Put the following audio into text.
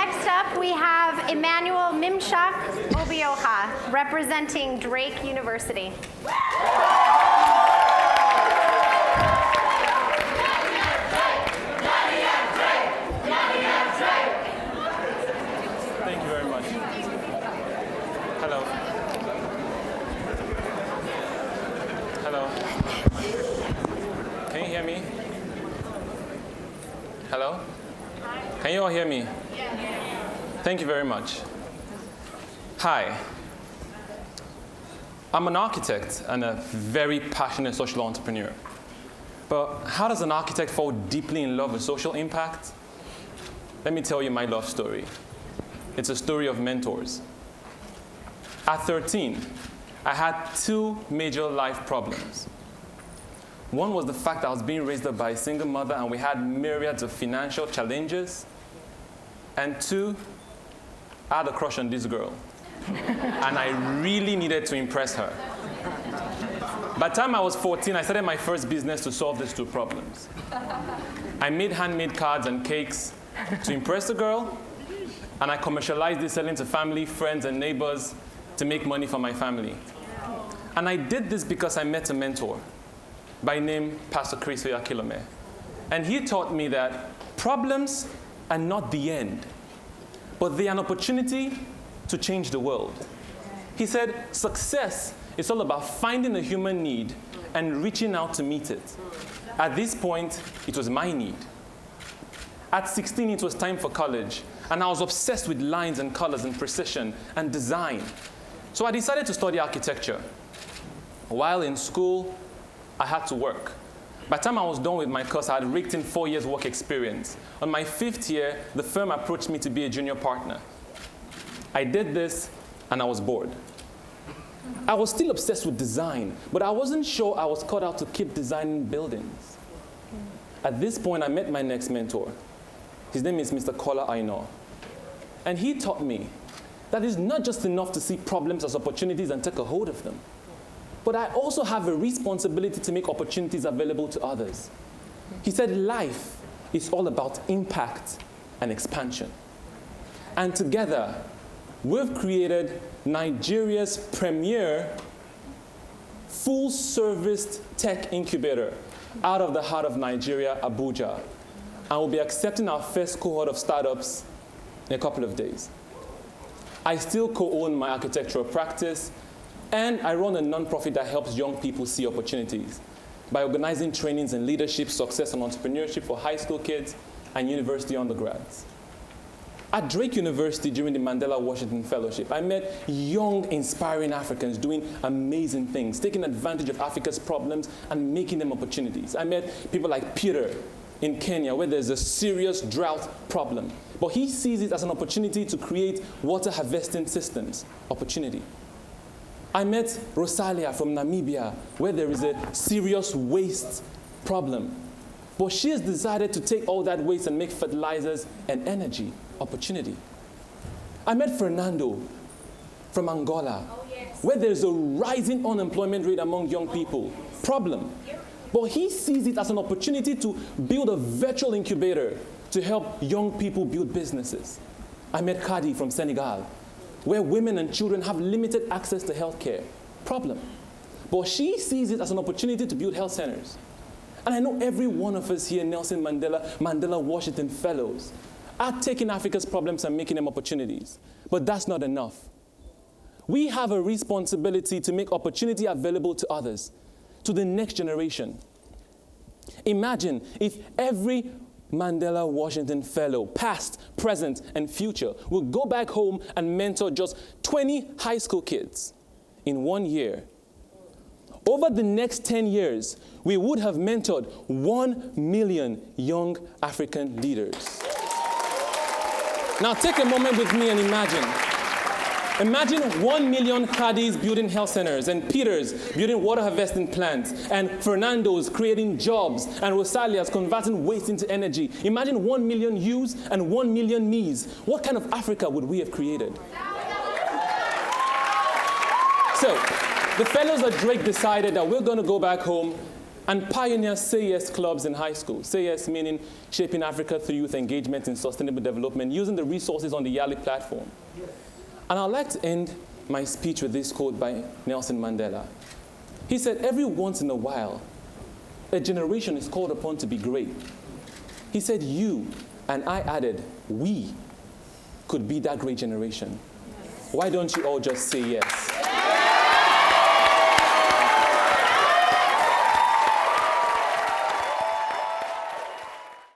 Next up, we have Emmanuel Mimshak Obioha, representing Drake University. Thank you very much. Hello. Hello. Can you hear me? Hello? Can you all hear me? Thank you very much. Hi. I'm an architect and a very passionate social entrepreneur. But how does an architect fall deeply in love with social impact? Let me tell you my love story. It's a story of mentors. At 13, I had two major life problems. One was the fact that I was being raised up by a single mother and we had myriads of financial challenges. And two, I had a crush on this girl. And I really needed to impress her. By the time I was 14, I started my first business to solve these two problems. I made handmade cards and cakes to impress the girl, and I commercialized this, selling to family, friends, and neighbors to make money for my family. And I did this because I met a mentor by name Pastor Kingsley. And he taught me that problems are not the end, but they are an opportunity to change the world. He said, success is all about finding a human need and reaching out to meet it. At this point, it was my need. At 16, it was time for college, and I was obsessed with lines and colors and precision and design. So I decided to study architecture. While in school, I had to work. By the time I was done with my course, I had raked in 4 years' work experience. On my 5th year, the firm approached me to be a junior partner. I did this, and I was bored. I was still obsessed with design, but I wasn't sure I was cut out to keep designing buildings. At this point, I met my next mentor. His name is Mr. Kola Aino. And he taught me that it's not just enough to see problems as opportunities and take a hold of them, but I also have a responsibility to make opportunities available to others. He said life is all about impact and expansion. And together, we've created Nigeria's premier full-service tech incubator out of the heart of Nigeria, Abuja. And we'll be accepting our first cohort of startups in a couple of days. I still co-own my architectural practice, and I run a nonprofit that helps young people see opportunities by organizing trainings in leadership, success, and entrepreneurship for high school kids and university undergrads. At Drake University during the Mandela Washington Fellowship, I met young, inspiring Africans doing amazing things, taking advantage of Africa's problems and making them opportunities. I met people like Peter in Kenya, where there's a serious drought problem. But he sees it as an opportunity to create water harvesting systems. Opportunity. I met Rosalia from Namibia, where there is a serious waste problem. But she has decided to take all that waste and make fertilizers and energy. Opportunity. I met Fernando from Angola, where there's a rising unemployment rate among young people. Problem. But he sees it as an opportunity to build a virtual incubator to help young people build businesses. I met Kadi from Senegal, where women and children have limited access to healthcare. Problem. But she sees it as an opportunity to build health centers. And I know every one of us here, Nelson Mandela Washington Fellows, are taking Africa's problems and making them opportunities. But that's not enough. We have a responsibility to make opportunity available to others, to the next generation. Imagine if every Mandela Washington Fellow, past, present, and future, will go back home and mentor just 20 high school kids in 1 year. Over the next 10 years, we would have mentored 1 million young African leaders. Now take a moment with me and imagine. Imagine 1 million Kadis building health centers, and Peters building water harvesting plants, and Fernando's creating jobs, and Rosalia's converting waste into energy. Imagine 1 million yous and 1 million me's. What kind of Africa would we have created? So, the fellows at Drake decided that we're going to go back home and pioneer Say Yes clubs in high school. Say Yes meaning shaping Africa through youth engagement in sustainable development, using the resources on the Yali platform. And I'd like to end my speech with this quote by Nelson Mandela. He said, every once in a while, a generation is called upon to be great. He said, you, and I added, we could be that great generation. Why don't you all just say yes?